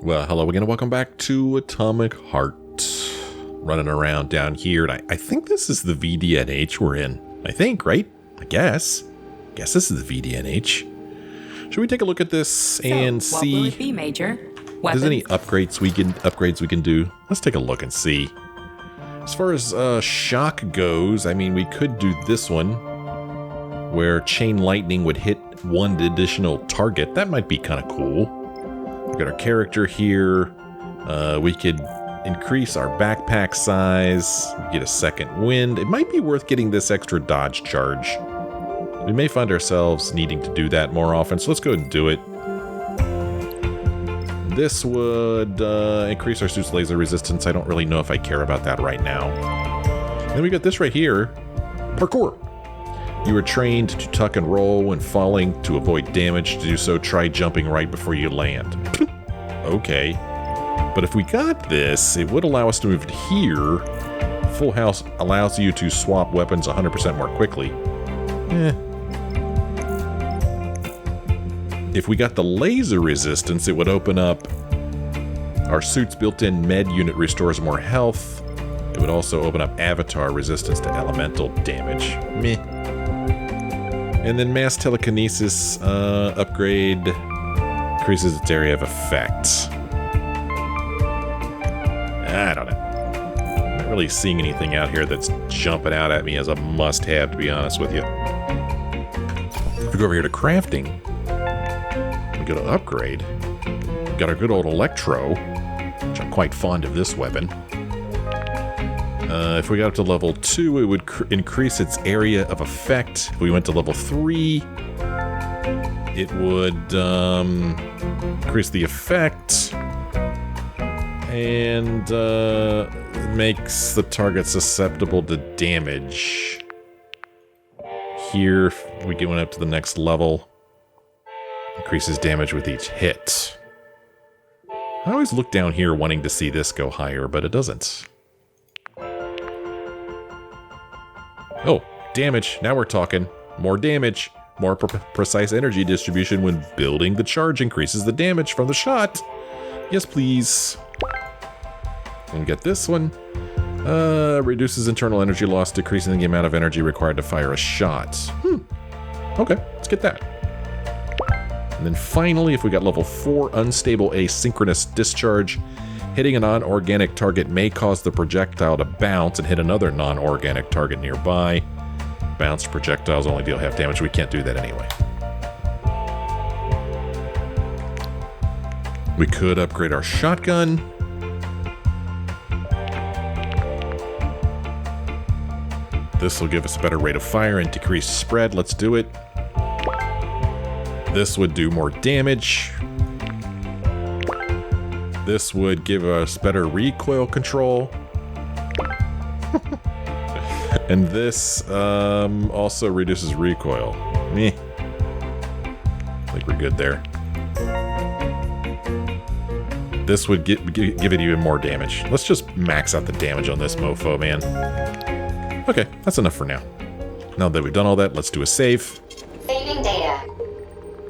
Well, hello again and welcome back to Atomic Heart. Running around down here, and I think this is the VDNH we're in. I think, right? I guess this is the VDNH. Should we take a look at this and see? What will it be, Major? If there's any upgrades we can do? Let's take a look and see. As far as shock goes, I mean, we could do this one, where chain lightning would hit one additional target. That might be kind of cool. We've got our character here. We could increase our backpack size, get a second wind. It might be worth getting this extra dodge charge. We may find ourselves needing to do that more often, so let's go ahead and do it. This would increase our suit's laser resistance. I don't really know if I care about that right now. Then we got this right here. Parkour. You are trained to tuck and roll when falling to avoid damage. To do so, try jumping right before you land. Okay. But if we got this, it would allow us to move to here. Full House allows you to swap weapons 100% more quickly. If we got the laser resistance, it would open up our suit's built-in med unit restores more health. It would also open up avatar resistance to elemental damage. Meh. And then mass telekinesis upgrade increases its area of effect. I don't know. I'm not really seeing anything out here that's jumping out at me as a must-have, to be honest with you. If we go over here to crafting, we go to upgrade. We got our good old Electro, which I'm quite fond of this weapon. If we got up to level 2, it would increase its area of effect. If we went to level 3, it would increase the effect and makes the target susceptible to damage. Here, we get one up to the next level. Increases damage with each hit. I always look down here wanting to see this go higher, but it doesn't. Oh, damage. Now we're talking. More damage. More precise energy distribution when building the charge increases the damage from the shot. Yes, please. And we get this one. Reduces internal energy loss, decreasing the amount of energy required to fire a shot. Okay, let's get that. And then finally, if we got level 4, unstable asynchronous discharge. Hitting a non-organic target may cause the projectile to bounce and hit another non-organic target nearby. Bounced projectiles only deal half damage. We can't do that anyway. We could upgrade our shotgun. This will give us a better rate of fire and decrease spread. Let's do it. This would do more damage. This would give us better recoil control. And this also reduces recoil. Meh. I think we're good there. This would give it even more damage. Let's just max out the damage on this mofo, man. Okay, that's enough for now. Now that we've done all that, let's do a save. Saving data.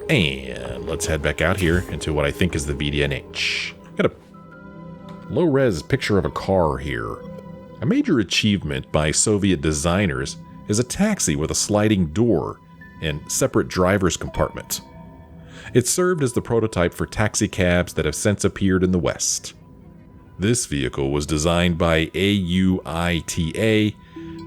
And let's head back out here into what I think is the VDNH. Got a low-res picture of a car here. A major achievement by Soviet designers is a taxi with a sliding door and separate driver's compartment. It served as the prototype for taxi cabs that have since appeared in the West. This vehicle was designed by AUITA,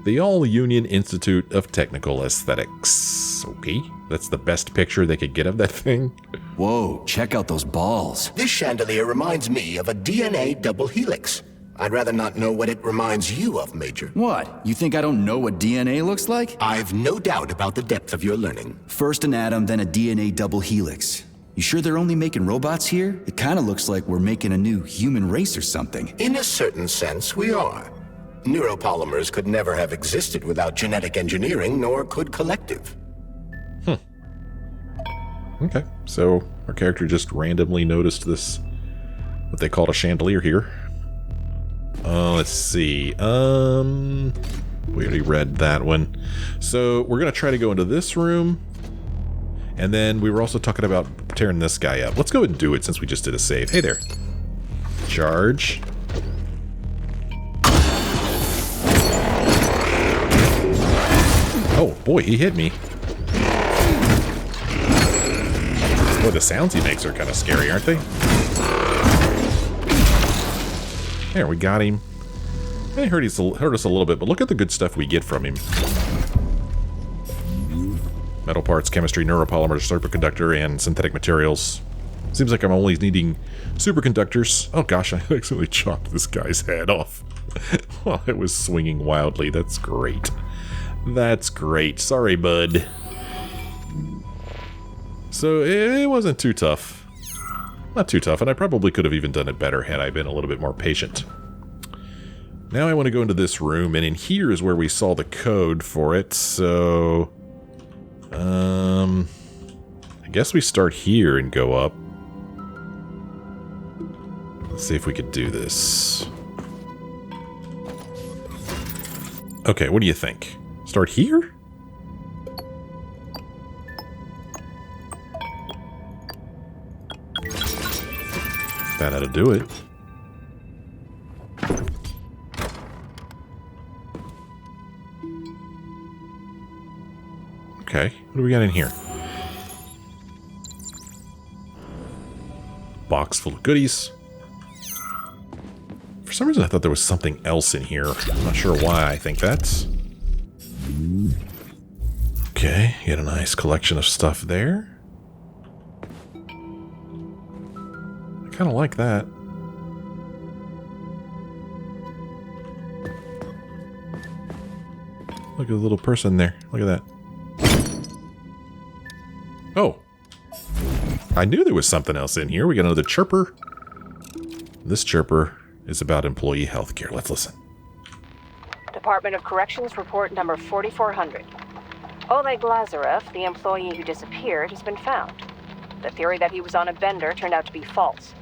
the All-Union Institute of Technical Aesthetics. Okay, that's the best picture they could get of that thing. Whoa, check out those balls. This chandelier reminds me of a DNA double helix. I'd rather not know what it reminds you of, Major. What? You think I don't know what DNA looks like? I've no doubt about the depth of your learning. First an atom, then a DNA double helix. You sure they're only making robots here? It kind of looks like we're making a new human race or something. In a certain sense, we are. Neuropolymers could never have existed without genetic engineering, nor could collective. Okay, so our character just randomly noticed this, what they called a chandelier here. Let's see. We already read that one. So we're going to try to go into this room. And then we were also talking about tearing this guy up. Let's go ahead and do it since we just did a save. Hey there. Charge. Oh, boy, he hit me. Boy, the sounds he makes are kind of scary, aren't they? There, we got him. He hurt us a little bit, but look at the good stuff we get from him. Metal parts, chemistry, neuropolymers, superconductor, and synthetic materials. Seems like I'm only needing superconductors. Oh gosh, I accidentally chopped this guy's head off while it was swinging wildly. That's great. That's great. Sorry, bud. So it wasn't too tough. Not too tough, and I probably could have even done it better had I been a little bit more patient. Now I want to go into this room, and in here is where we saw the code for it, so... I guess we start here and go up. Let's see if we could do this. Okay, what do you think? Start here? That ought to do it. Okay, what do we got in here? Box full of goodies. For some reason I thought there was something else in here. I'm not sure why I think that's. Okay, get a nice collection of stuff there. I kind of like that. Look at the little person there. Look at that. Oh. I knew there was something else in here. We got another chirper. This chirper is about employee health care. Let's listen. Department of Corrections report number 4400. Oleg Lazarev, the employee who disappeared, has been found. The theory that he was on a bender turned out to be false.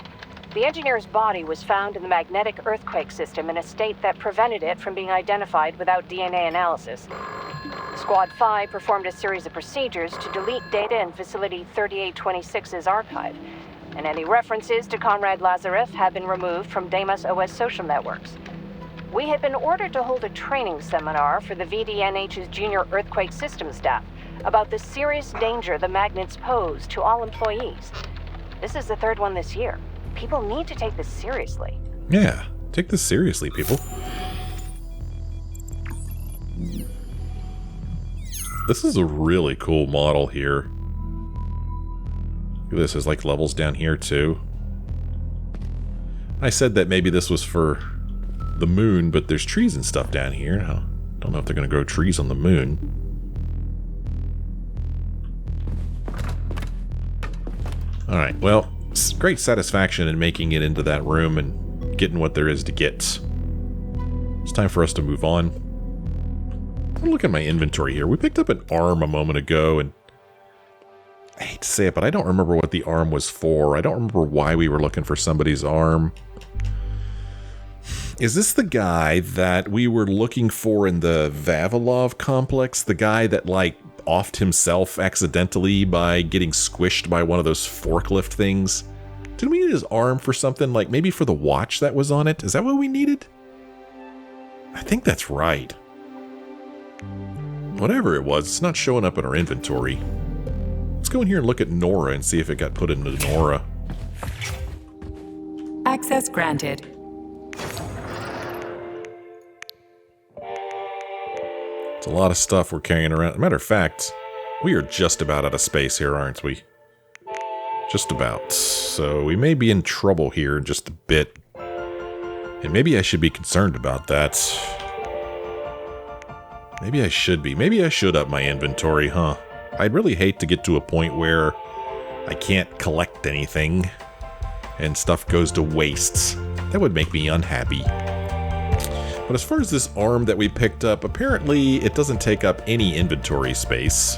The engineer's body was found in the magnetic earthquake system in a state that prevented it from being identified without DNA analysis. Squad 5 performed a series of procedures to delete data in Facility 3826's archive, and any references to Conrad Lazarev have been removed from Deimos OS social networks. We had been ordered to hold a training seminar for the VDNH's junior earthquake system staff about the serious danger the magnets pose to all employees. This is the third one this year. People need to take this seriously. Yeah, take this seriously, people. This is a really cool model here. Look at this, there's like levels down here too. I said that maybe this was for the moon, but there's trees and stuff down here. I don't know if they're going to grow trees on the moon. Alright, well, great satisfaction in making it into that room and getting what there is to get. It's time for us to move on. Look at my inventory here. We picked up an arm a moment ago, and I hate to say it, but I don't remember what the arm was for. I don't remember why we were looking for somebody's arm. Is this the guy that we were looking for in the Vavilov complex? The guy that, like, offed himself accidentally by getting squished by one of those forklift things? Didn't we need his arm for something, like maybe for the watch that was on it? Is that what we needed? I think that's right. Whatever it was, it's not showing up in our inventory. Let's go in here and look at Nora and see if it got put into Nora. Access granted. It's a lot of stuff we're carrying around. Matter of fact, we are just about out of space here, aren't we? Just about. So we may be in trouble here in just a bit. And maybe I should be concerned about that. Maybe I should be. Maybe I should up my inventory, huh? I'd really hate to get to a point where I can't collect anything and stuff goes to waste. That would make me unhappy. But as far as this arm that we picked up, apparently it doesn't take up any inventory space.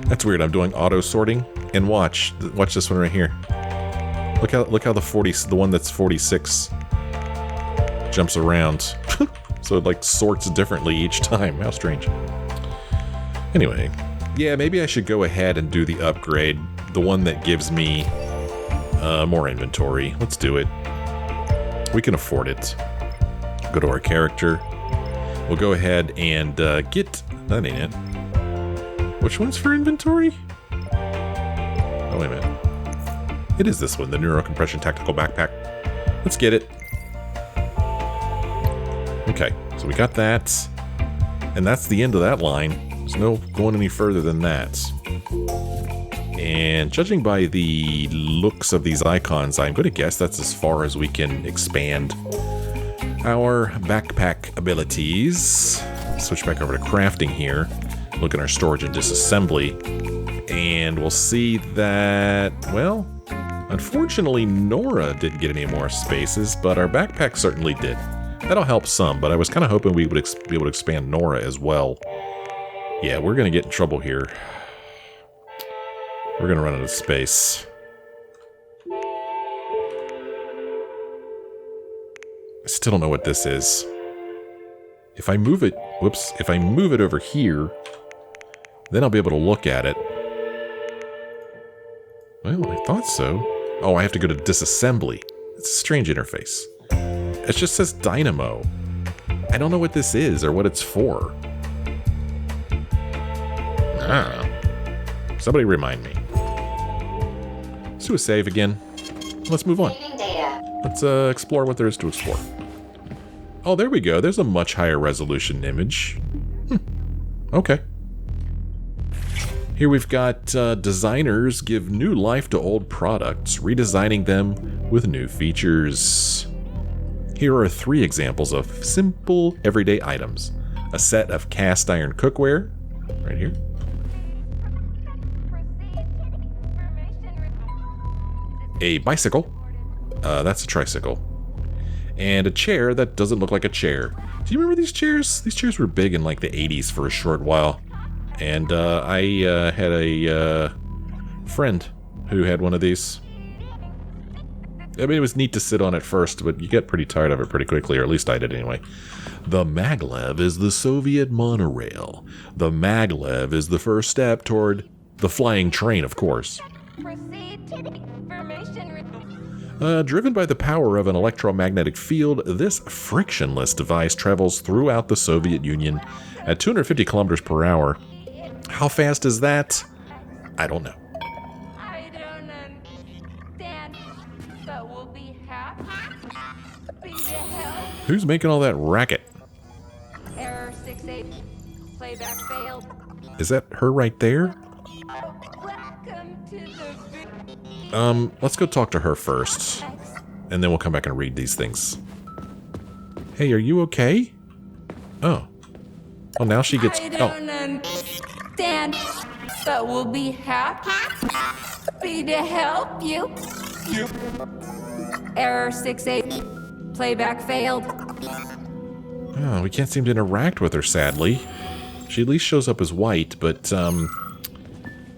That's weird. I'm doing auto sorting, and watch this one right here. Look how the one that's 46 jumps around. So it like sorts differently each time. How strange. Anyway, yeah, maybe I should go ahead and do the upgrade, the one that gives me More inventory. Let's do it. We can afford it. Go to our character. We'll go ahead and get... That ain't it. Which one's for inventory? Oh, wait a minute. It is this one, the Neurocompression Tactical Backpack. Let's get it. Okay, so we got that. And that's the end of that line. There's no going any further than that. And judging by the looks of these icons, I'm going to guess that's as far as we can expand our backpack abilities. Switch back over to crafting here. Look at our storage and disassembly. And we'll see that, well, unfortunately Nora didn't get any more spaces, but our backpack certainly did. That'll help some, but I was kind of hoping we would be able to expand Nora as well. Yeah, we're going to get in trouble here. We're going to run out of space. I still don't know what this is. If I move it, whoops, if I move it over here, then I'll be able to look at it. Well, I thought so. Oh, I have to go to disassembly. It's a strange interface. It just says dynamo. I don't know what this is or what it's for. Ah. Somebody remind me. Let's do a save again. Let's move on. Let's explore what there is to explore. Oh, there we go. There's a much higher resolution image. Okay. Here we've got designers give new life to old products, redesigning them with new features. Here are 3 examples of simple everyday items. A set of cast iron cookware, right here. A bicycle, that's a tricycle. And a chair that doesn't look like a chair. Do you remember these chairs? These chairs were big in like the 80s for a short while. And I had a friend who had one of these. I mean, it was neat to sit on at first, but you get pretty tired of it pretty quickly, or at least I did anyway. The maglev is the Soviet monorail. The maglev is the first step toward the flying train, of course. Driven by the power of an electromagnetic field, this frictionless device travels throughout the Soviet Union at 250 kilometers per hour. How fast is that? I don't know. I don't understand, but we'll be happy to help. Who's making all that racket? Error 68. Playback failed. Is that her right there? Welcome to the Let's go talk to her first. And then we'll come back and read these things. Hey, are you okay? Oh. Oh, now she gets... I don't understand, but we'll be happy to help you. Error 68. Playback failed. Oh, we can't seem to interact with her, sadly. She at least shows up as white, but, I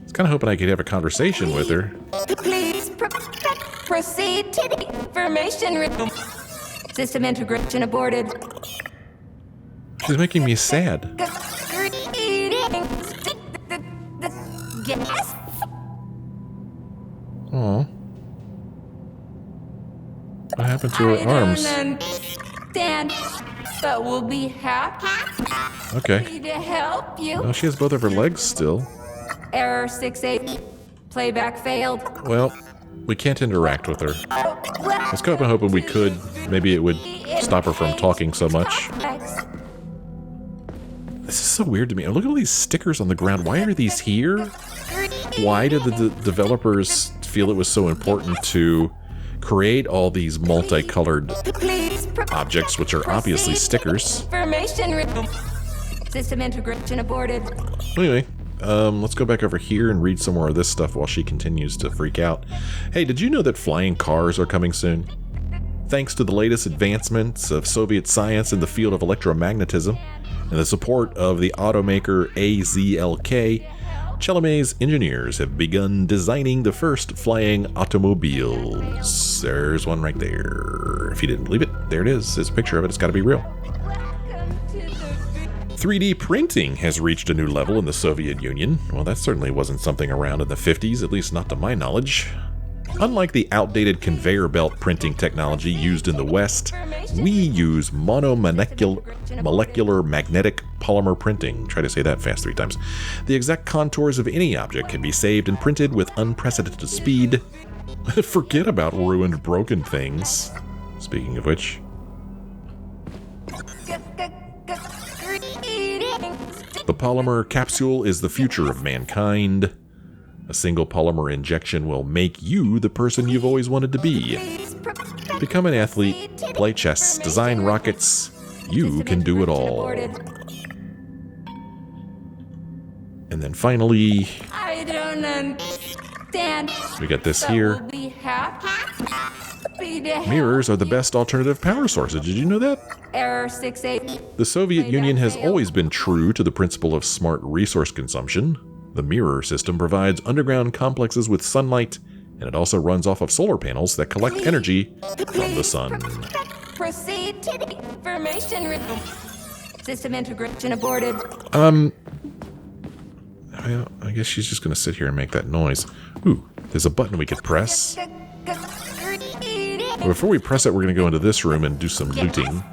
was kind of hoping I could have a conversation with her. Please proceed to the information room. System integration aborted. She's making me sad. Greetings. Yes. Aw. What happened to her arms? I don't understand, but we'll be happy Okay. to help you. Oh, she has both of her legs still. Error 68. Playback failed. Well, we can't interact with her. I was kind of hoping we could. Maybe it would stop her from talking so much. This is so weird to me. Look at all these stickers on the ground. Why are these here? Why did the developers feel it was so important to create all these multicolored objects, which are obviously stickers? Information room. System integration aborted. Anyway, let's go back over here and read some more of this stuff while she continues to freak out. Hey, did you know that flying cars are coming soon? Thanks to the latest advancements of Soviet science in the field of electromagnetism and the support of the automaker AZLK, Chalamet's engineers have begun designing the first flying automobiles. There's one right there. If you didn't believe it, there it is. There's a picture of it. It's got to be real. 3D printing has reached a new level in the Soviet Union. Well, that certainly wasn't something around in the 50s, at least not to my knowledge. Unlike the outdated conveyor belt printing technology used in the West, we use molecular magnetic polymer printing. Try to say that fast 3 times. The exact contours of any object can be saved and printed with unprecedented speed. Forget about ruined, broken things. Speaking of which. The polymer capsule is the future of mankind. A single polymer injection will make you the person you've always wanted to be. Become an athlete, play chess, design rockets. You can do it all. And then finally, I don't understand. we got this here. But we'll be happy to help Mirrors are the best alternative power sources. Did you know that? Error 68. The Soviet Union has always been true to the principle of smart resource consumption. The mirror system provides underground complexes with sunlight, and it also runs off of solar panels that collect energy from the sun. Proceed to the information room. System integration aborted. I guess she's just gonna sit here and make that noise. Ooh, there's a button we could press. But before we press it, we're gonna go into this room and do some looting.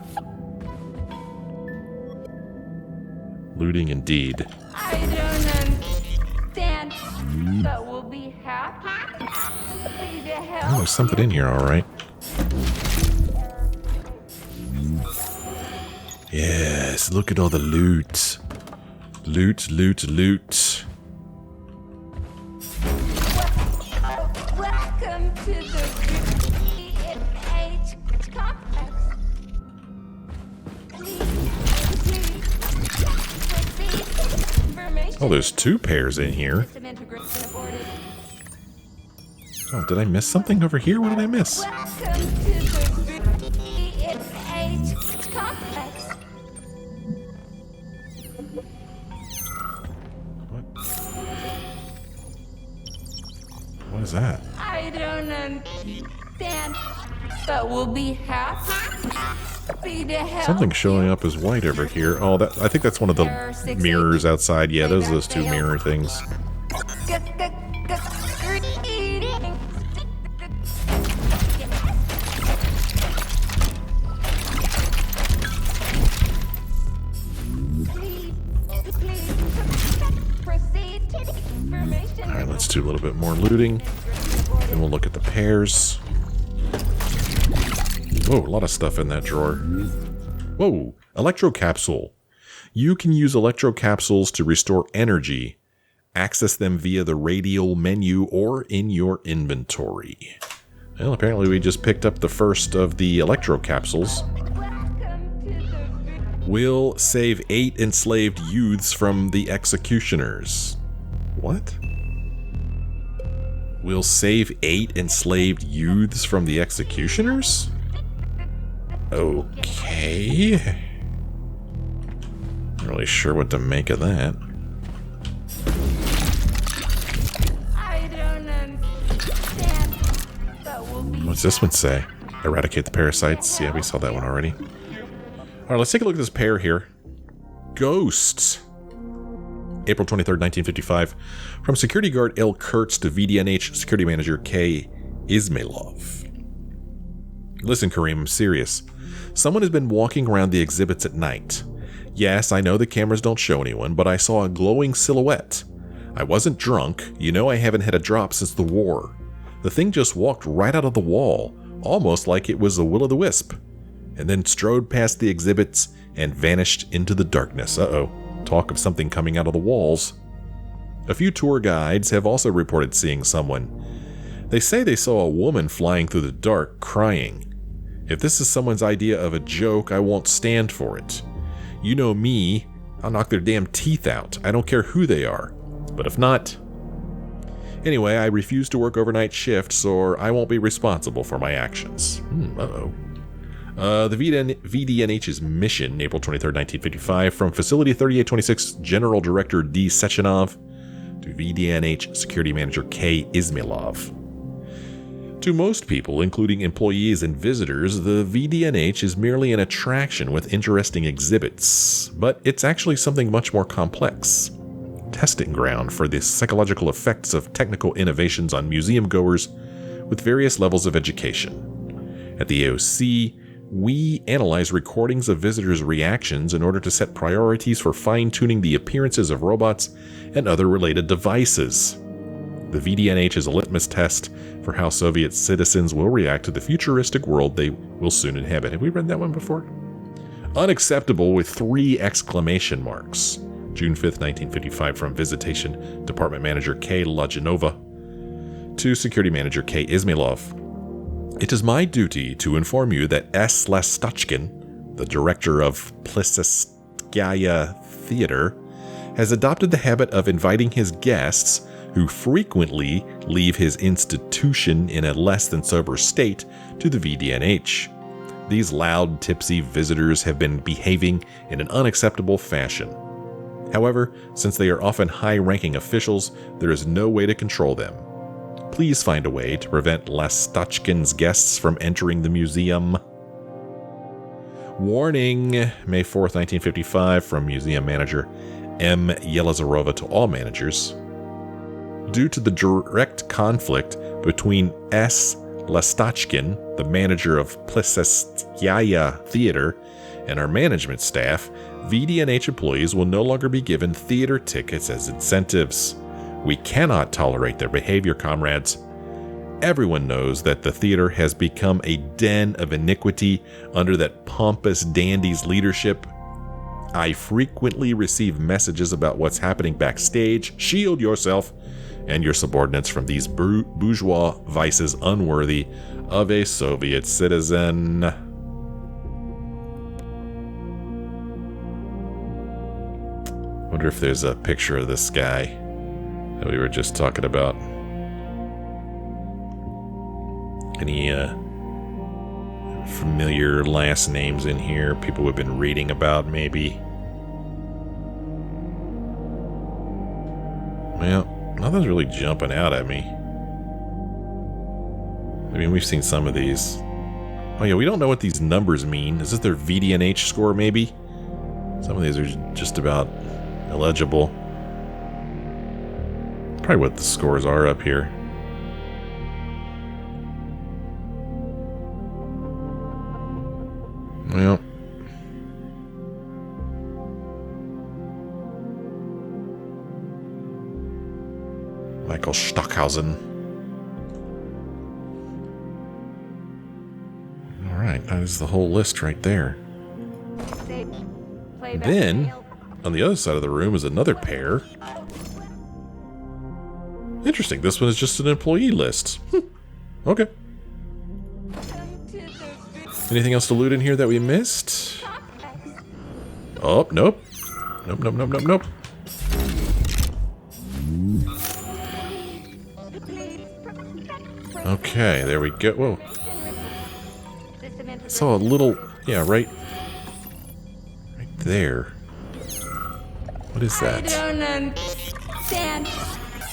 Looting indeed. I don't understand, but we'll be happy to help. Oh, there's something in here, alright. Yes, look at all the loot. Loot, loot, loot. Welcome to the VDNH complex. Oh, there's 2 pairs in here. System integration aborted. Oh, did I miss something over here? What did I miss? Welcome to the VDNH complex. What is that? I don't understand, but we'll be happy to help. Something showing up as white over here. Oh, that I think that's one of the mirrors outside. Yeah, those 2 mirror things. Alright, let's do a little bit more looting. And we'll look at the pairs. Whoa, a lot of stuff in that drawer. Whoa, electrocapsule. You can use electrocapsules to restore energy. Access them via the radial menu or in your inventory. Well, apparently we just picked up the first of the electrocapsules. Will save 8 enslaved youths from the executioners. What? Will save 8 enslaved youths from the executioners? Okay. Not really sure what to make of that. I don't understand, but we'll be What's this one say? Eradicate the parasites. Yeah, we saw that one already. Alright, let's take a look at this pair here. Ghosts. April 23rd, 1955. From security guard L. Kurtz to VDNH security manager K. Ismailov. Listen, Kareem, I'm serious. Someone has been walking around the exhibits at night. Yes, I know the cameras don't show anyone, but I saw a glowing silhouette. I wasn't drunk. You know I haven't had a drop since the war. The thing just walked right out of the wall, almost like it was a will-o'-the-wisp, and then strode past the exhibits and vanished into the darkness. Uh-oh. Talk of something coming out of the walls. A few tour guides have also reported seeing someone. They say they saw a woman flying through the dark, crying. If this is someone's idea of a joke, I won't stand for it. You know me, I'll knock their damn teeth out. I don't care who they are. But if not... Anyway, I refuse to work overnight shifts, or I won't be responsible for my actions. Uh-oh. The VDNH's mission, April 23rd, 1955, from Facility 3826 General Director D. Sechenov to VDNH Security Manager K. Ismailov. To most people, including employees and visitors, the VDNH is merely an attraction with interesting exhibits, but it's actually something much more complex. Testing ground for the psychological effects of technical innovations on museum goers with various levels of education. At the AOC, we analyze recordings of visitors' reactions in order to set priorities for fine-tuning the appearances of robots and other related devices. The VDNH is a litmus test for how Soviet citizens will react to the futuristic world they will soon inhabit. Have we read that one before? Unacceptable with 3 exclamation marks. June 5th, 1955, from Visitation Department Manager K. Lajanova to Security Manager K. Ismailov. It is my duty to inform you that S. Lastochkin, the director of Plisskaya Theater, has adopted the habit of inviting his guests, who frequently leave his institution in a less than sober state, to the VDNH. These loud, tipsy visitors have been behaving in an unacceptable fashion. However, since they are often high-ranking officials, there is no way to control them. Please find a way to prevent Lastochkin's guests from entering the museum. Warning, May 4th, 1955, from Museum Manager M. Yelizarova to all managers. Due to the direct conflict between S. Lastochkin, the manager of Plisskaya Theater, and our management staff, VDNH employees will no longer be given theater tickets as incentives. We cannot tolerate their behavior, comrades. Everyone knows that the theater has become a den of iniquity under that pompous dandy's leadership. I frequently receive messages about what's happening backstage. Shield yourself and your subordinates from these bourgeois vices unworthy of a Soviet citizen. Wonder if there's a picture of this guy that we were just talking about. Any familiar last names in here? People we've been reading about, maybe? Well, nothing's really jumping out at me. I mean, we've seen some of these. Oh yeah, we don't know what these numbers mean. Is this their VDNH score, maybe? Some of these are just about illegible. Probably what the scores are up here. Well, Michael Stockhausen. All right, that is the whole list right there. Then, on the other side of the room is another pair. Interesting, this one is just an employee list. Okay. Anything else to loot in here that we missed? Oh, nope. Nope. Okay, there we go. Whoa. I saw a little... Yeah, right there. What is that? I don't understand,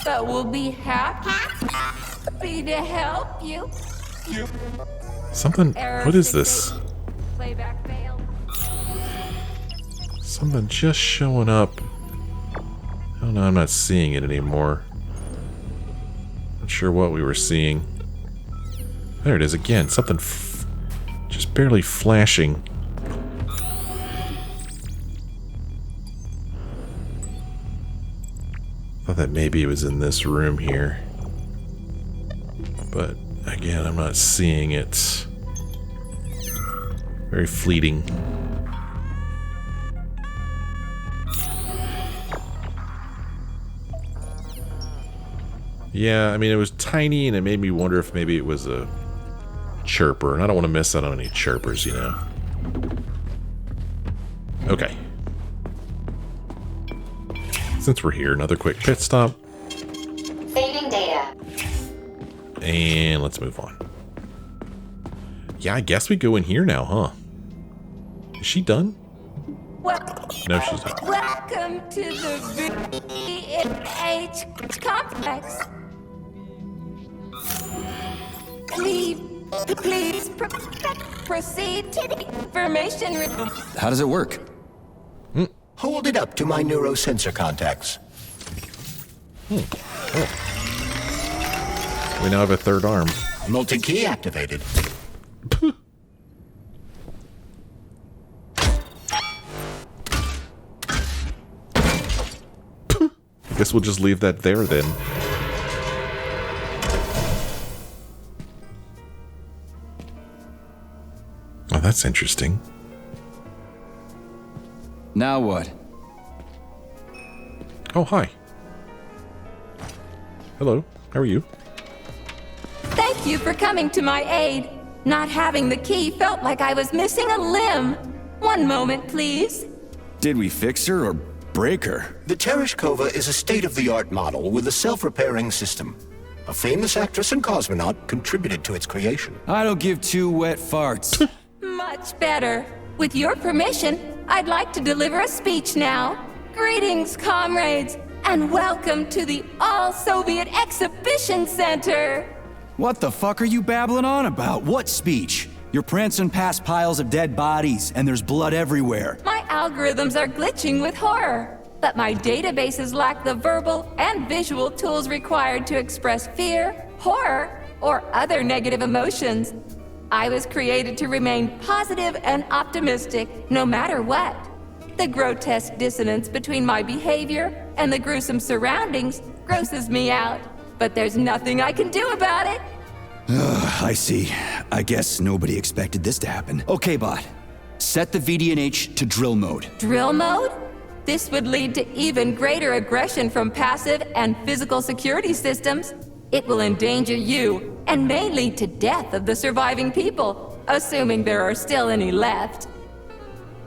but we'll be happy to help you. Something... What is this? Playback failed. Something just showing up. Oh no, I'm not seeing it anymore. Not sure what we were seeing. There it is again. Something just barely flashing. Thought that maybe it was in this room here. But again, I'm not seeing it. Very fleeting. Yeah, I mean, it was tiny and it made me wonder if maybe it was a chirper. And I don't want to miss out on any chirpers, you know. Okay. Since we're here, another quick pit stop. Saving data. And let's move on. Yeah, I guess we go in here now, huh? Is she done? No, she's not. Welcome to the VDNH complex. Please proceed to the information. How does it work? Hold it up to my neurosensor contacts. We now have a third arm. Multi-key activated. I guess we'll just leave that there then. Oh, that's interesting. Now what? Oh, hi. Hello. How are you? Thank you for coming to my aid. Not having the key felt like I was missing a limb. One moment, please. Did we fix her or break her? The Tereshkova is a state-of-the-art model with a self-repairing system. A famous actress and cosmonaut contributed to its creation. I don't give two wet farts. Much better. With your permission, I'd like to deliver a speech now. Greetings, comrades, and welcome to the All-Soviet Exhibition Center. What the fuck are you babbling on about? What speech? You're prancing past piles of dead bodies, and there's blood everywhere. My algorithms are glitching with horror, but my databases lack the verbal and visual tools required to express fear, horror, or other negative emotions. I was created to remain positive and optimistic, no matter what. The grotesque dissonance between my behavior and the gruesome surroundings grosses me out, but there's nothing I can do about it. I see. I guess nobody expected this to happen. Okay, bot. Set the VDNH to drill mode. Drill mode? This would lead to even greater aggression from passive and physical security systems. It will endanger you and may lead to death of the surviving people, assuming there are still any left.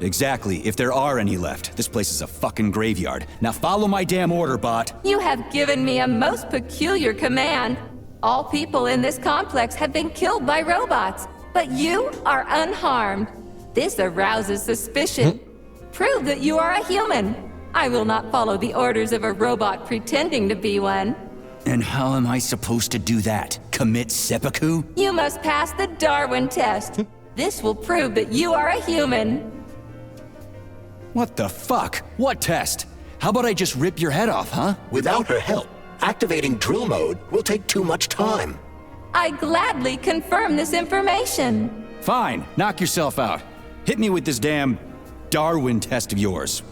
Exactly, if there are any left. This place is a fucking graveyard. Now follow my damn order, bot. You have given me a most peculiar command. All people in this complex have been killed by robots, but you are unharmed. This arouses suspicion. Prove that you are a human. I will not follow the orders of a robot pretending to be one. And how am I supposed to do that? Commit seppuku? You must pass the Darwin test. This will prove that you are a human. What the fuck? What test? How about I just rip your head off, huh? Without her help, activating drill mode will take too much time. I gladly confirm this information. Fine, knock yourself out. Hit me with this damn Darwin test of yours.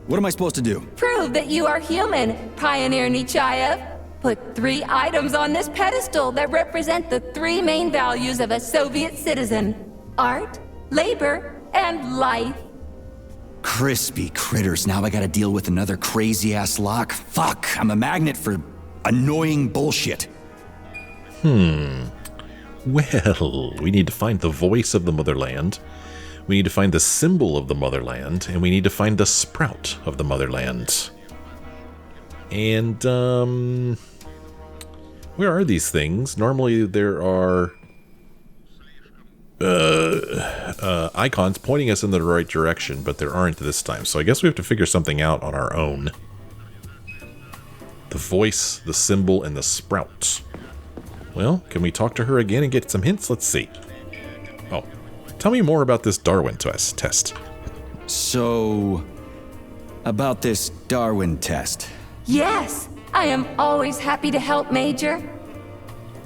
What am I supposed to do? Prove that you are human, Pioneer Nechayev. Put 3 items on this pedestal that represent the 3 main values of a Soviet citizen: art, labor, and life. Crispy critters, now I gotta deal with another crazy-ass lock? Fuck, I'm a magnet for annoying bullshit. Well, we need to find the voice of the motherland. We need to find the symbol of the motherland, and we need to find the sprout of the motherland. And, where are these things? Normally there are icons pointing us in the right direction, but there aren't this time. So I guess we have to figure something out on our own. The voice, the symbol, and the sprout. Well, can we talk to her again and get some hints? Let's see. Oh, tell me more about this Darwin test. So, about this Darwin test. Yes, I am always happy to help, Major.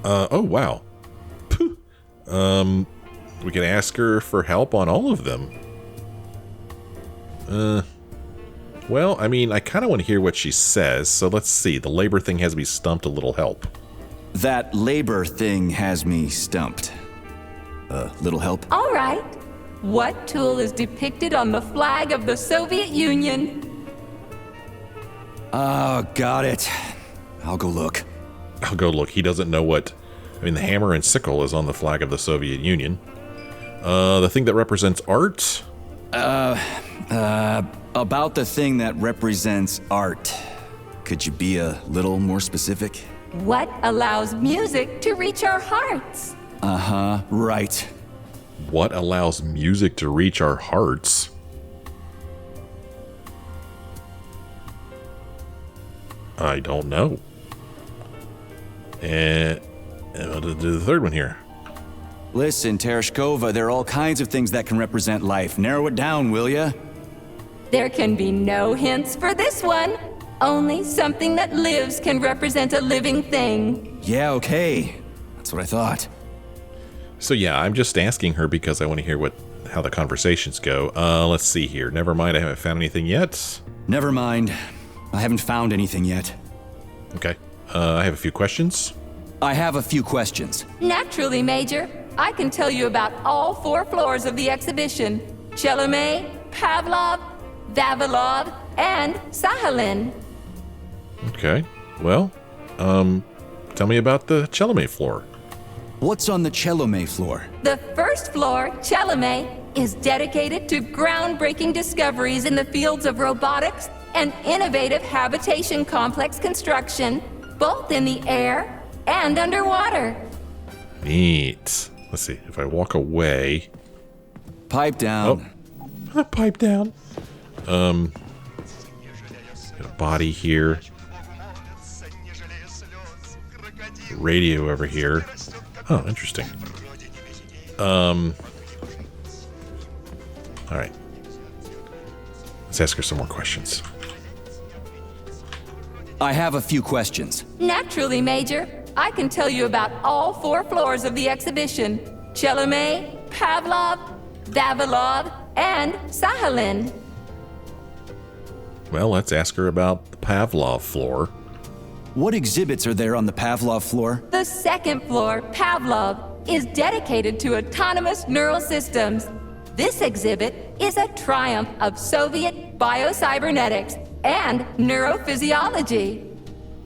Oh, wow. We can ask her for help on all of them. Well, I mean, I kind of want to hear what she says, so let's see. The labor thing has me stumped. A little help. That labor thing has me stumped. Little help? All right. What tool is depicted on the flag of the Soviet Union? Oh, got it. I'll go look. I'll go look. He doesn't know what... I mean, the hammer and sickle is on the flag of the Soviet Union. The thing that represents art? About the thing that represents art. Could you be a little more specific? What allows music to reach our hearts? Uh-huh, right. What allows music to reach our hearts? I don't know. And I'll do the third one here. Listen, Tereshkova, there are all kinds of things that can represent life. Narrow it down, will ya? There can be no hints for this one. Only something that lives can represent a living thing. Yeah, okay. That's what I thought. So yeah, I'm just asking her because I want to hear how the conversations go. Let's see here. Never mind, I haven't found anything yet. Never mind. I haven't found anything yet. Okay. I have a few questions. I have a few questions. Naturally, Major. I can tell you about all 4 floors of the exhibition. Chelomey, Pavlov, Vavilov, and Sahalin. Okay. Well, tell me about the Chelomey floor. What's on the Chelomey floor? The first floor, Chelomey, is dedicated to groundbreaking discoveries in the fields of robotics and innovative habitation complex construction, both in the air and underwater. Neat. Let's see. If I walk away... Pipe down. Oh. Pipe down. Got a body here. Radio over here. Oh, interesting. Alright. Let's ask her some more questions. I have a few questions. Naturally, Major. I can tell you about all 4 floors of the exhibition. Chelomey, Pavlov, Vavilov, and Sahalin. Well, let's ask her about the Pavlov floor. What exhibits are there on the Pavlov floor? The second floor, Pavlov, is dedicated to autonomous neural systems. This exhibit is a triumph of Soviet biocybernetics and neurophysiology.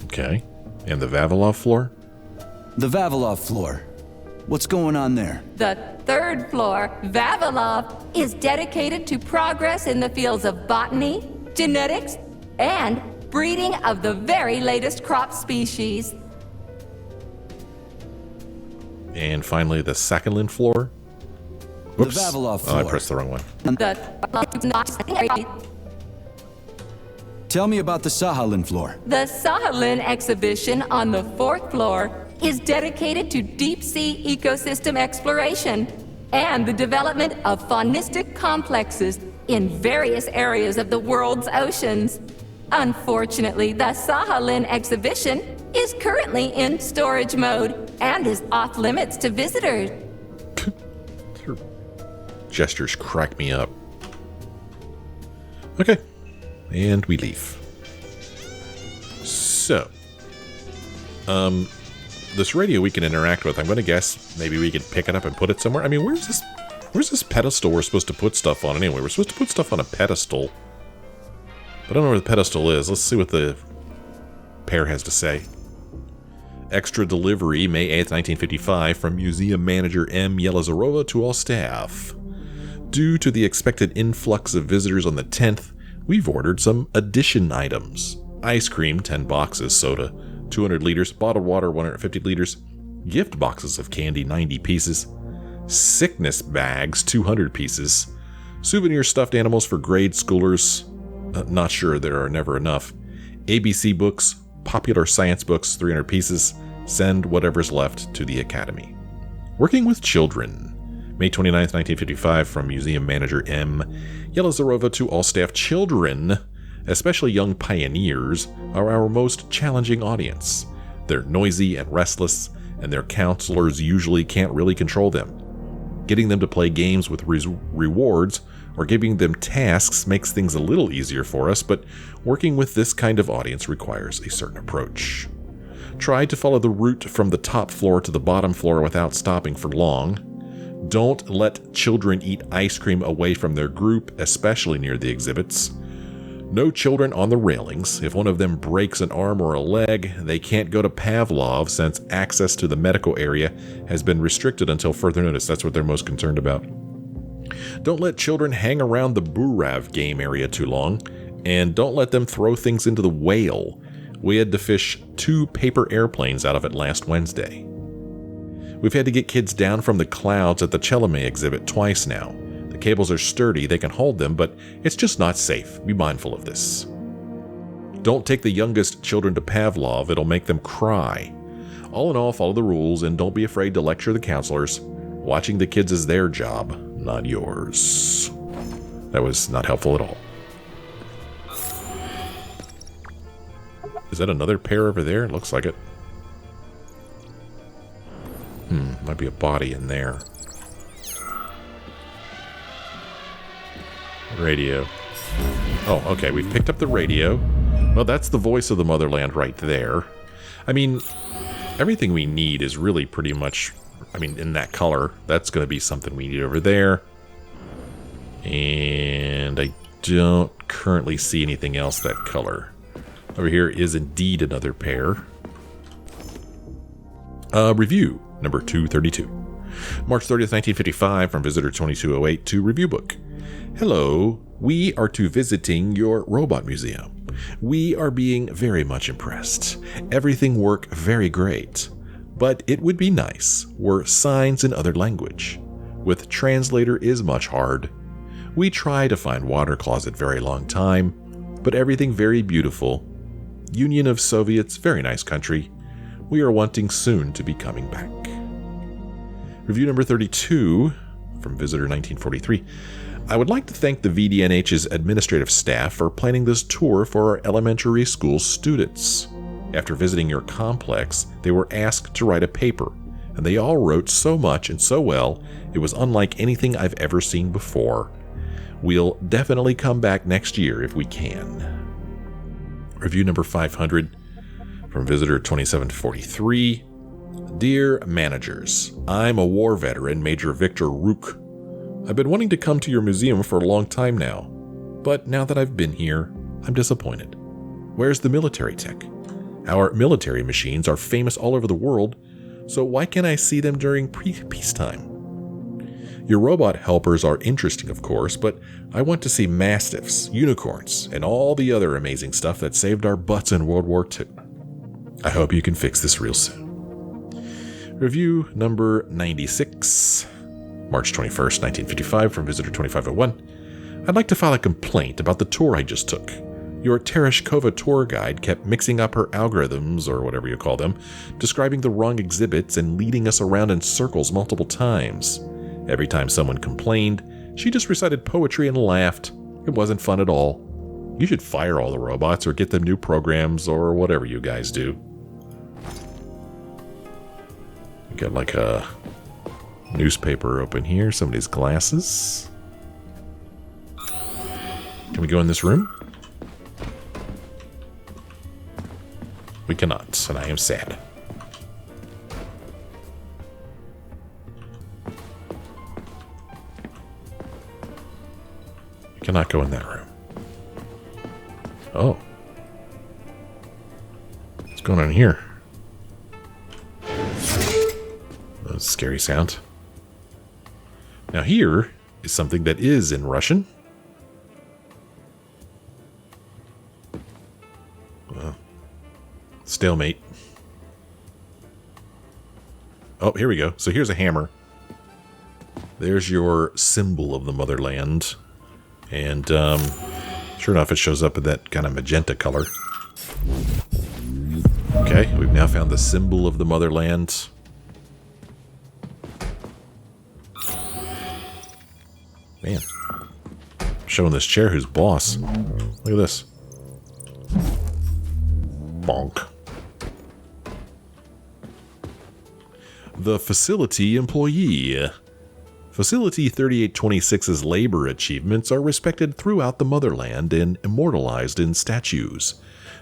Okay. And the Vavilov floor? The Vavilov floor. What's going on there? The third floor, Vavilov, is dedicated to progress in the fields of botany, genetics, and breeding of the very latest crop species. And finally, the Sakhalin floor? Whoops. The Vavilov Oh, I floor. pressed the wrong one. Tell me about the Sahalin floor. The Sahalin exhibition on the 4th floor is dedicated to deep-sea ecosystem exploration and the development of faunistic complexes in various areas of the world's oceans. Unfortunately, the Sahalin exhibition is currently in storage mode and is off limits to visitors. Her gestures crack me up. Okay. And we leave. So, this radio we can interact with. I'm going to guess maybe we could pick it up and put it somewhere. I mean, where's this pedestal we're supposed to put stuff on anyway? We're supposed to put stuff on a pedestal. But I don't know where the pedestal is. Let's see what the pair has to say. Extra delivery, May 8th, 1955, from Museum Manager M. Yelizarova to all staff. Due to the expected influx of visitors on the 10th, we've ordered some addition items. Ice cream, 10 boxes, soda, 200 liters, bottled water, 150 liters, gift boxes of candy, 90 pieces, sickness bags, 200 pieces, souvenir stuffed animals for grade schoolers, not sure there are never enough, ABC books, popular science books, 300 pieces, send whatever's left to the Academy. Working with children. May 29th, 1955, from Museum Manager M. Yelizarova to all staff. Children, especially young pioneers, are our most challenging audience. They're noisy and restless, and their counselors usually can't really control them. Getting them to play games with rewards or giving them tasks makes things a little easier for us, but working with this kind of audience requires a certain approach. Try to follow the route from the top floor to the bottom floor without stopping for long. Don't let children eat ice cream away from their group, especially near the exhibits. No children on the railings. If one of them breaks an arm or a leg, they can't go to Pavlov since access to the medical area has been restricted until further notice. That's what they're most concerned about. Don't let children hang around the Burav game area too long, and don't let them throw things into the whale. We had to fish 2 paper airplanes out of it last Wednesday. We've had to get kids down from the clouds at the Chelomey exhibit twice now. The cables are sturdy, they can hold them, but it's just not safe. Be mindful of this. Don't take the youngest children to Pavlov, it'll make them cry. All in all, follow the rules and don't be afraid to lecture the counselors. Watching the kids is their job, not yours. That was not helpful at all. Is that another pair over there? It looks like it. Might be a body in there. Radio. Oh, okay, we've picked up the radio. Well, that's the voice of the motherland right there. I mean, everything we need is really pretty much, I mean, in that color. That's going to be something we need over there. And I don't currently see anything else that color. Over here is indeed another pair. Review number 232. March 30th, 1955, from Visitor 2208 to Review Book. Hello, we are visiting your robot museum. We are being very much impressed. Everything worked very great. But it would be nice were signs in other language. With translator is much hard. We try to find water closet very long time, but everything very beautiful. Union of Soviets, very nice country. We are wanting soon to be coming back. Review number 32 from Visitor 1943. I would like to thank the VDNH's administrative staff for planning this tour for our elementary school students. After visiting your complex, they were asked to write a paper, and they all wrote so much and so well, it was unlike anything I've ever seen before. We'll definitely come back next year if we can. Review number 500 from Visitor 2743. Dear managers, I'm a war veteran, Major Victor Rook. I've been wanting to come to your museum for a long time now, but now that I've been here, I'm disappointed. Where's the military tech? Our military machines are famous all over the world, so why can't I see them during peacetime? Your robot helpers are interesting, of course, but I want to see mastiffs, unicorns, and all the other amazing stuff that saved our butts in World War II. I hope you can fix this real soon. Review number 96, March 21st, 1955, from Visitor 2501. I'd like to file a complaint about the tour I just took. Your Tereshkova tour guide kept mixing up her algorithms, or whatever you call them, describing the wrong exhibits and leading us around in circles multiple times. Every time someone complained, she just recited poetry and laughed. It wasn't fun at all. You should fire all the robots or get them new programs or whatever you guys do. Got like a newspaper open here. Somebody's glasses. Can we go in this room? We cannot, and I am sad. We cannot go in that room. Oh. What's going on here? That's a scary sound. Now here is something that is in Russian. Stalemate. Oh, here we go. So here's a hammer. There's your symbol of the motherland. And sure enough, it shows up in that kind of magenta color. Okay, we've now found the symbol of the motherland. Man. Showing this chair who's boss. Look at this. Bonk. The facility employee. Facility 3826's labor achievements are respected throughout the motherland and immortalized in statues.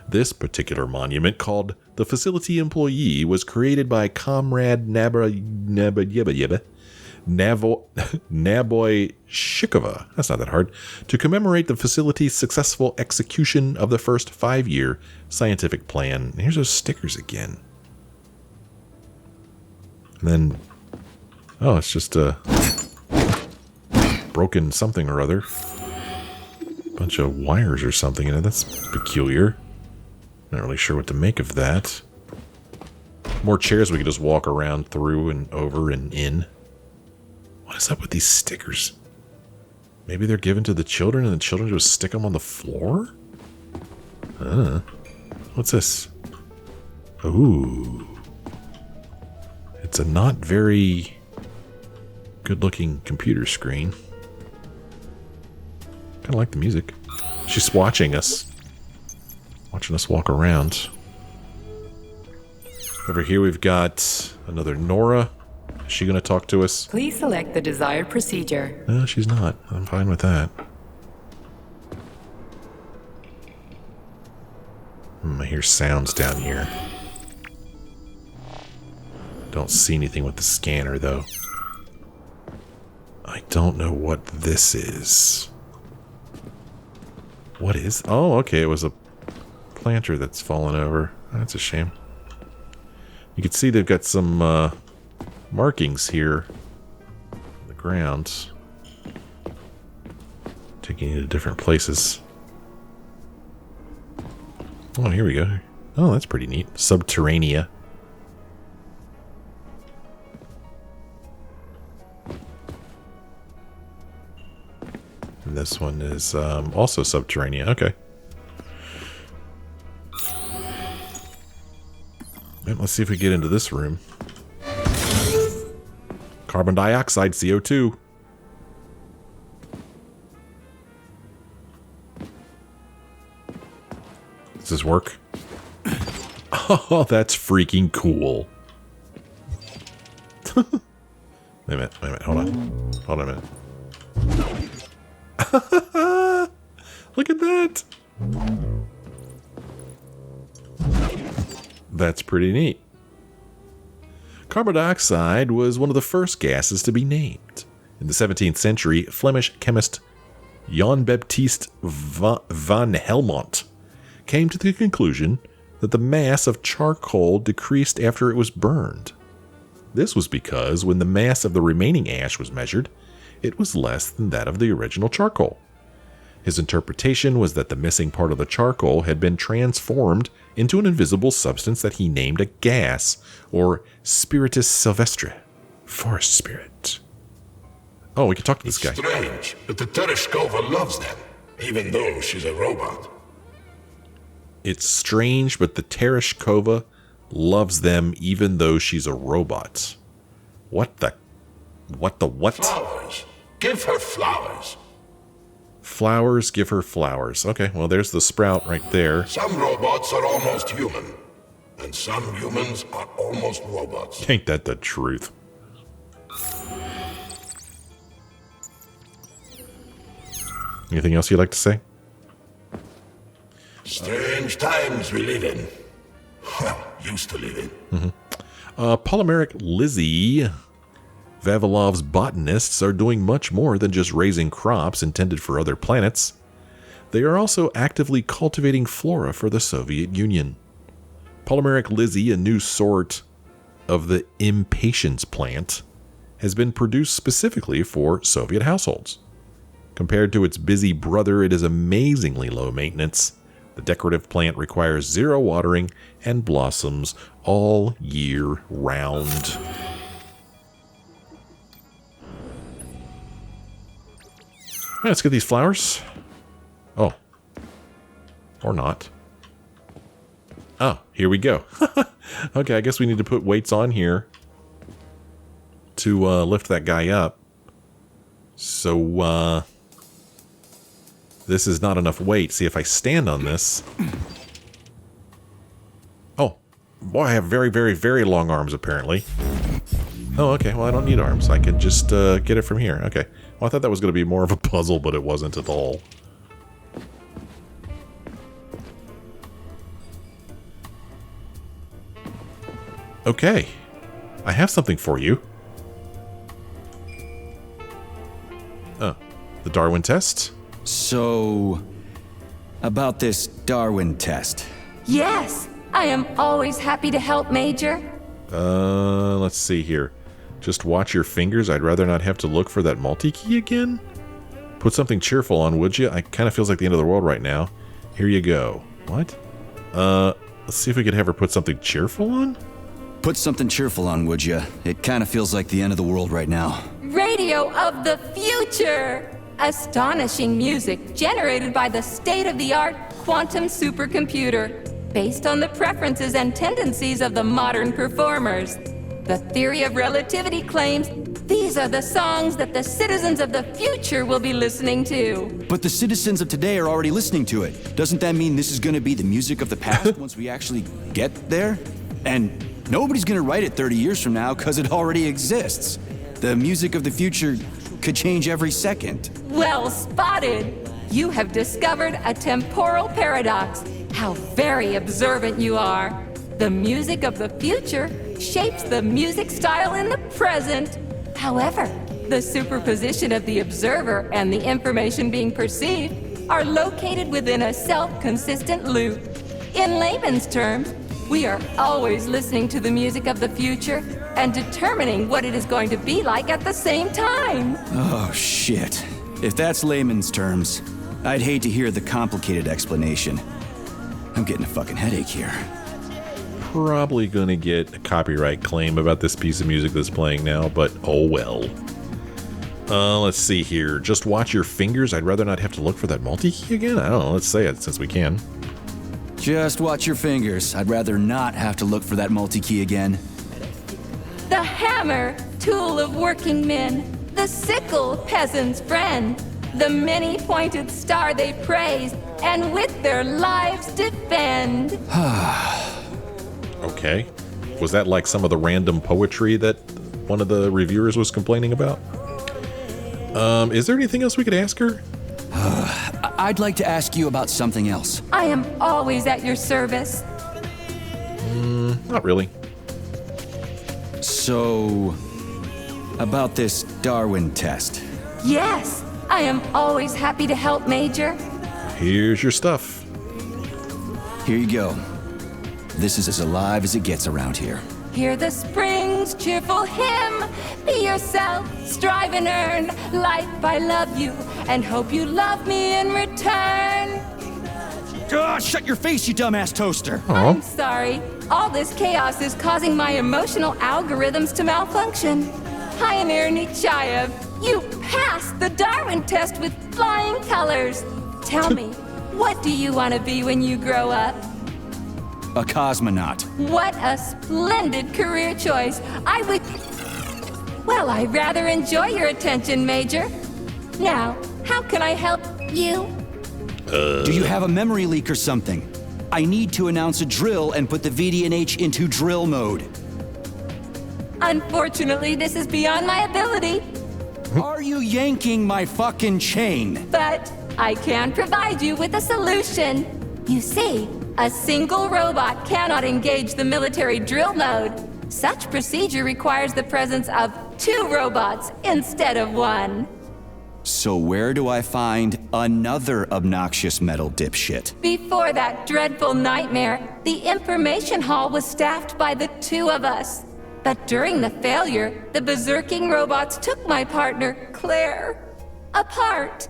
This particular monument, called the Facility Employee, was created by Comrade Naboyshikova, that's not that hard, to commemorate the facility's successful execution of the first 5-year scientific plan. And here's those stickers again. And then, oh, it's just a broken something or other. Bunch of wires or something in it. That's peculiar. Not really sure what to make of that. More chairs we could just walk around through and over and in. What is up with these stickers? Maybe they're given to the children and the children just stick them on the floor? What's this? Ooh. It's a not very good-looking computer screen. Kind of like the music. She's watching us. Watching us walk around. Over here we've got another Nora. Is she gonna talk to us? Please select the desired procedure. No, she's not. I'm fine with that. I hear sounds down here. Don't see anything with the scanner, though. I don't know what this is. What is... Oh, okay, it was a planter that's fallen over. That's a shame. You can see they've got some markings here on the ground, taking you to different places. Oh, here we go. Oh, that's pretty neat. Subterranea. And this one is also subterranea. Okay. And let's see if we get into this room. Carbon dioxide, CO2. Does this work? Oh, that's freaking cool. Wait a minute, hold on. Hold on a minute. Look at that. That's pretty neat. Carbon dioxide was one of the first gases to be named. In the 17th century, Flemish chemist Jan Baptist van Helmont came to the conclusion that the mass of charcoal decreased after it was burned. This was because when the mass of the remaining ash was measured, it was less than that of the original charcoal. His interpretation was that the missing part of the charcoal had been transformed into an invisible substance that he named a gas, or spiritus sylvestre, forest spirit. Oh, we can talk to this guy. Strange, but the Tereshkova loves them, even though she's a robot. It's strange, but the Tereshkova loves them even though she's a robot. What? Flowers. Give her flowers. Flowers, give her flowers. Okay, well, there's the sprout right there. Some robots are almost human, and some humans are almost robots. Ain't that the truth? Anything else you'd like to say? Strange times we live in. Well, used to live in. Polymeric Lizzie. Vavilov's botanists are doing much more than just raising crops intended for other planets. They are also actively cultivating flora for the Soviet Union. Polymeric Lizzie, a new sort of the impatience plant, has been produced specifically for Soviet households. Compared to its busy brother, it is amazingly low maintenance. The decorative plant requires zero watering and blossoms all year round. Let's get these flowers. Oh. Or not. Oh, here we go. Okay, I guess we need to put weights on here to lift that guy up. So, this is not enough weight. See, if I stand on this... Oh. Boy, I have very, very, very long arms, apparently. Oh, okay. Well, I don't need arms. I can just get it from here. Okay. Well, I thought that was going to be more of a puzzle, but it wasn't at all. Okay. I have something for you. Oh. The Darwin test? So, about this Darwin test. Yes, I am always happy to help, Major. Let's see here. Just watch your fingers. I'd rather not have to look for that multi-key again. Put something cheerful on, would you? It kind of feels like the end of the world right now. Here you go. What? Let's see if we could have her put something cheerful on? Put something cheerful on, would you? It kind of feels like the end of the world right now. Radio of the future! Astonishing music generated by the state-of-the-art quantum supercomputer, based on the preferences and tendencies of the modern performers. The theory of relativity claims these are the songs that the citizens of the future will be listening to. But the citizens of today are already listening to it. Doesn't that mean this is going to be the music of the past once we actually get there? And Nobody's gonna write it 30 years from now because it already exists. The music of the future could change every second. Well spotted! You have discovered a temporal paradox. How very observant you are. The music of the future shapes the music style in the present. However, the superposition of the observer and the information being perceived are located within a self-consistent loop. In layman's terms, we are always listening to the music of the future and determining what it is going to be like at the same time. Oh, shit. If that's layman's terms, I'd hate to hear the complicated explanation. I'm getting a fucking headache here. Probably gonna get a copyright claim about this piece of music that's playing now, but oh well. Let's see here. Just watch your fingers. I'd rather not have to look for that multi-key again. I don't know. Let's say it since we can. Just watch your fingers. I'd rather not have to look for that multi-key again. The hammer, tool of working men. The sickle, peasant's friend. The many-pointed star they praise, and with their lives defend. Okay. Was that like some of the random poetry that one of the reviewers was complaining about? Is there anything else we could ask her? I'd like to ask you about something else. I am always at your service. Not really. So, about this Darwin test. Yes, I am always happy to help, Major. Here's your stuff. Here you go. This is as alive as it gets around here. Hear the spring's cheerful hymn. Be yourself, strive and earn. Life, I love you, and hope you love me in return. Shut your face, you dumbass toaster! I'm sorry. All this chaos is causing my emotional algorithms to malfunction. Pioneer Nechayev, you passed the Darwin test with flying colors. Tell me, what do you want to be when you grow up? A cosmonaut. What a splendid career choice. Well, I rather enjoy your attention, Major. Now, how can I help you? Do you have a memory leak or something? I need to announce a drill and put the VDNH into drill mode. Unfortunately, this is beyond my ability, Are you yanking my fucking chain? but I can provide you with a solution. You see, a single robot cannot engage the military drill mode. Such procedure requires the presence of 2 robots instead of 1. So where do I find another obnoxious metal dipshit? Before that dreadful nightmare, the information hall was staffed by the 2 of us. But during the failure, the berserking robots took my partner, Claire, apart.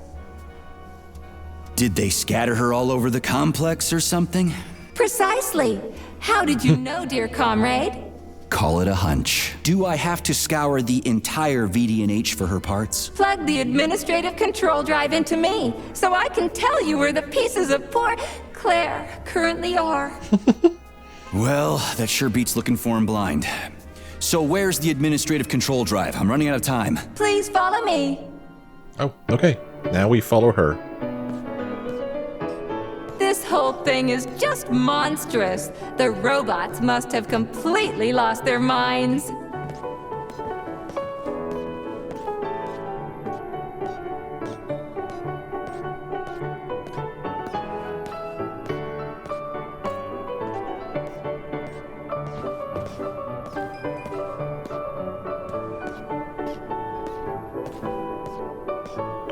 Did they scatter her all over the complex or something? Precisely. How did you know, dear comrade? Call it a hunch. Do I have to scour the entire VDNH for her parts? Plug the administrative control drive into me, so I can tell you where the pieces of poor Claire currently are. Well, that sure beats looking for him blind. So where's the administrative control drive? I'm running out of time. Please follow me. Oh, okay. Now we follow her. This whole thing is just monstrous. The robots must have completely lost their minds.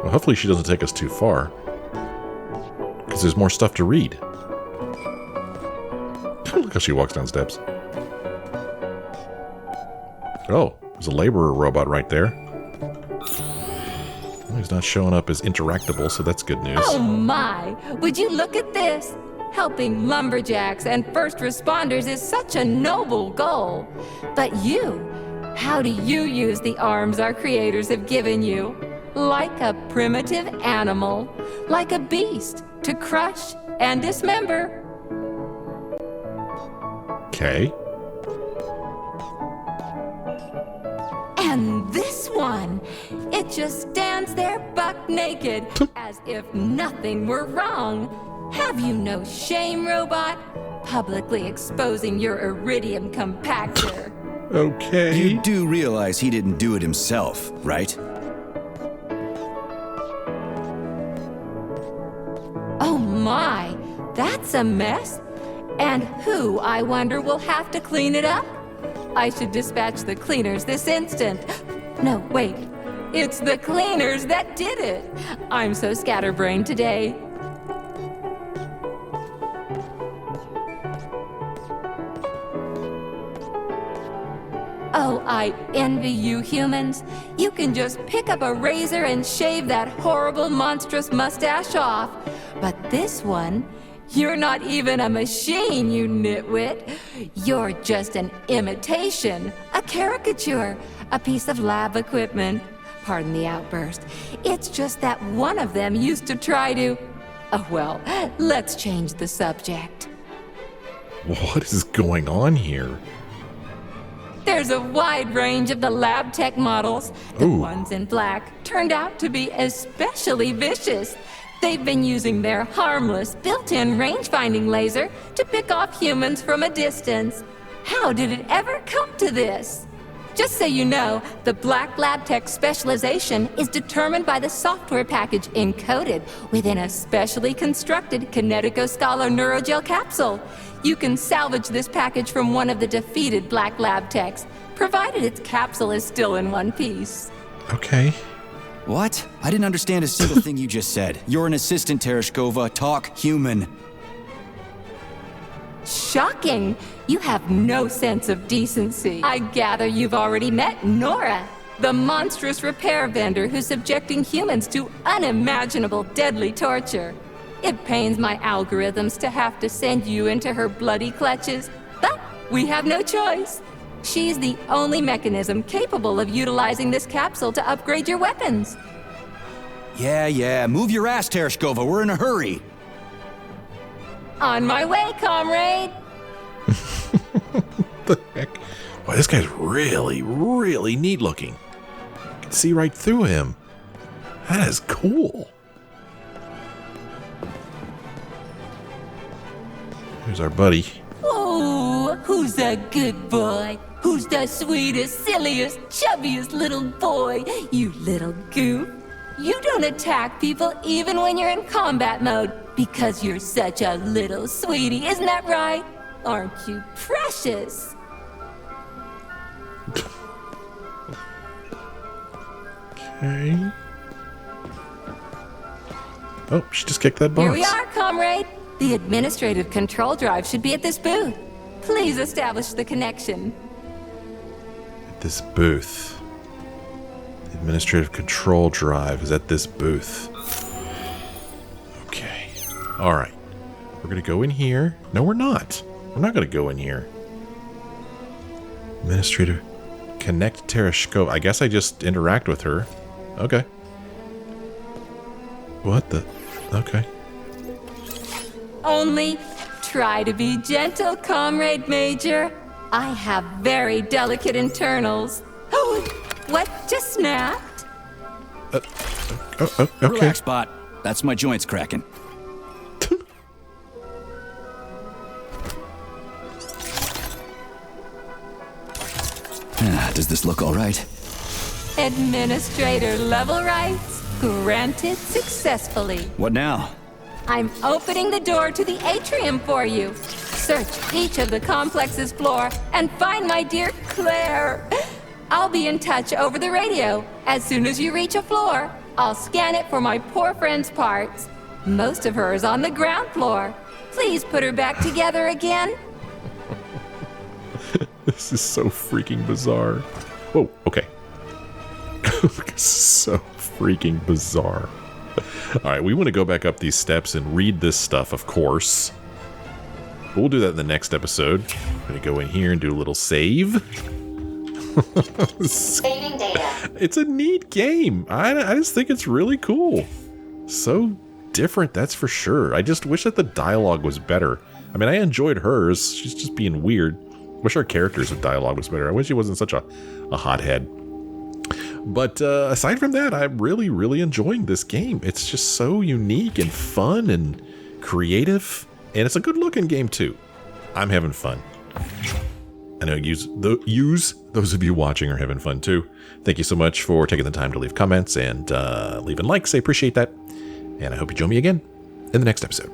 Well, hopefully she doesn't take us too far. Because there's more stuff to read. Look how she walks down steps. Oh, there's a laborer robot right there. Well, he's not showing up as interactable, so that's good news. Oh my! Would you look at this? Helping lumberjacks and first responders is such a noble goal. But you, how do you use the arms our creators have given you? Like a primitive animal, like a beast, to crush and dismember. Okay. And this one, it just stands there buck naked, as if nothing were wrong. Have you no shame, robot? publicly exposing your iridium compactor. Okay. You do realize he didn't do it himself, right? Oh my, that's a mess. And who, I wonder, will have to clean it up? I should dispatch the cleaners this instant. No, wait. It's the cleaners that did it. I'm so scatterbrained today. Oh, I envy you humans. You can just pick up a razor and shave that horrible, monstrous mustache off. But this one, you're not even a machine, you nitwit. You're just an imitation, a caricature, a piece of lab equipment. Pardon the outburst. It's just that one of them used to try to... Oh, well, let's change the subject. What is going on here? There's a wide range of the lab tech models. The ones in black turned out to be especially vicious. They've been using their harmless, built-in range-finding laser to pick off humans from a distance. How did it ever come to this? Just so you know, the black lab tech specialization is determined by the software package encoded within a specially constructed Kinetico-Scalo Neurogel capsule. You can salvage this package from one of the defeated black lab techs, provided its capsule is still in one piece. Okay. What? I didn't understand a single thing you just said. You're an assistant, Tereshkova. Talk human. Shocking! You have no sense of decency. I gather you've already met Nora, the monstrous repair vendor who's subjecting humans to unimaginable deadly torture. It pains my algorithms to have to send you into her bloody clutches, but we have no choice. She's the only mechanism capable of utilizing this capsule to upgrade your weapons. Yeah, move your ass, Tereshkova. We're in a hurry. On my way, comrade! What the heck? Wow, this guy's really, really neat looking. I can see right through him. That is cool. Here's our buddy. Oh, who's a good boy? Who's the sweetest, silliest, chubbiest little boy? You little goof. You don't attack people even when you're in combat mode because you're such a little sweetie, isn't that right? Aren't you precious? Okay. Oh, she just kicked that box. Here we are, comrade. The administrative control drive should be at this booth. Please establish the connection. At this booth. The administrative control drive is at this booth. Okay. All right. We're going to go in here. No, we're not. We're not going to go in here. Administrative. Connect Tereshkova. I guess I just interact with her. Okay. What the? Okay. Only try to be gentle, Comrade Major. I have very delicate internals. Oh, what just snapped? Okay. Relax, bot. That's my joints cracking. Does this look all right? Administrator level rights granted successfully. What now? I'm opening the door to the atrium for you. Search each of the complex's floor and find my dear Claire. I'll be in touch over the radio. As soon as you reach a floor, I'll scan it for my poor friend's parts. Most of her is on the ground floor. Please put her back together again. This is so freaking bizarre. Whoa, okay. This is so freaking bizarre. Alright, we want to go back up these steps and read this stuff, of course. We'll do that in the next episode. I'm going to go in here and do a little save. Saving data. It's a neat game. I just think it's really cool. So different, that's for sure. I just wish that the dialogue was better. I mean, I enjoyed hers. She's just being weird. Wish our characters' dialogue was better. I wish he wasn't such a hothead. But aside from that, I'm really, really enjoying this game. It's just so unique and fun and creative. And it's a good-looking game, too. I'm having fun. I know those of you watching are having fun too. Thank you so much for taking the time to leave comments and leaving likes. I appreciate that. And I hope you join me again in the next episode.